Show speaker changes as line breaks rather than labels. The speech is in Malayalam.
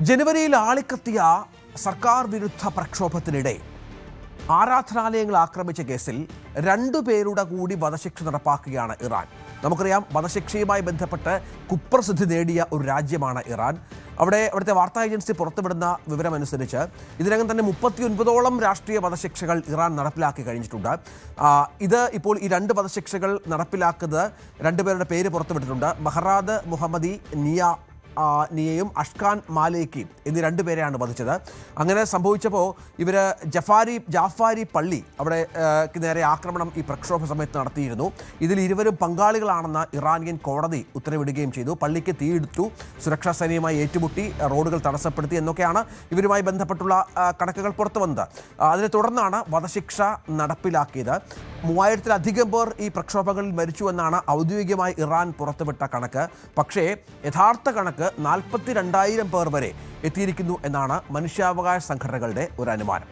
ജനുവരിയിൽ ആളിക്കത്തിയ സർക്കാർ വിരുദ്ധ പ്രക്ഷോഭത്തിനിടെ ആരാധനാലയങ്ങൾ ആക്രമിച്ച കേസിൽ 2 പേരുടെ കൂടി വധശിക്ഷ നടപ്പാക്കുകയാണ് ഇറാൻ. നമുക്കറിയാം, വധശിക്ഷയുമായി ബന്ധപ്പെട്ട് കുപ്രസിദ്ധി നേടിയ ഒരു രാജ്യമാണ് ഇറാൻ. അവിടുത്തെ വാർത്താ ഏജൻസി പുറത്തുവിടുന്ന വിവരമനുസരിച്ച് ഇതിനകം തന്നെ 39ഓളം രാഷ്ട്രീയ വധശിക്ഷകൾ ഇറാൻ നടപ്പിലാക്കി കഴിഞ്ഞിട്ടുണ്ട്. ഇത് ഇപ്പോൾ ഈ 2 വധശിക്ഷകൾ നടപ്പിലാക്കുന്നത് 2 പേരുടെ പേര് പുറത്തുവിട്ടിട്ടുണ്ട്. മഹറാദ് മുഹമ്മദി നിയയും അഷ്കാൻ മാലേക്കിയും എന്നീ 2 പേരെയാണ് വധിച്ചത്. അങ്ങനെ സംഭവിച്ചപ്പോൾ ഇവർ ജാഫാരി പള്ളി അവിടെ നേരെ ആക്രമണം ഈ പ്രക്ഷോഭ സമയത്ത് നടത്തിയിരുന്നു. ഇതിൽ ഇരുവരും പങ്കാളികളാണെന്ന് ഇറാനിയൻ കോടതി ഉത്തരവിടുകയും ചെയ്തു. പള്ളിക്ക് തീയെടുത്തു, സുരക്ഷാ സേനയുമായി ഏറ്റുമുട്ടി, റോഡുകൾ തടസ്സപ്പെടുത്തി എന്നൊക്കെയാണ് ഇവരുമായി ബന്ധപ്പെട്ടുള്ള കണക്കുകൾ പുറത്തു വന്നത്. അതിനെ തുടർന്നാണ് വധശിക്ഷ നടപ്പിലാക്കിയത്. 3000-ലധികം പേർ ഈ പ്രക്ഷോഭങ്ങളിൽ മരിച്ചുവെന്നാണ് ഔദ്യോഗികമായി ഇറാൻ പുറത്തുവിട്ട കണക്ക്. പക്ഷേ യഥാർത്ഥ കണക്ക് 42,000 പേർ വരെ എത്തിയിരിക്കുന്നു എന്നാണ് മനുഷ്യാവകാശ സംഘടനകളുടെ ഒരു അനുമാനം.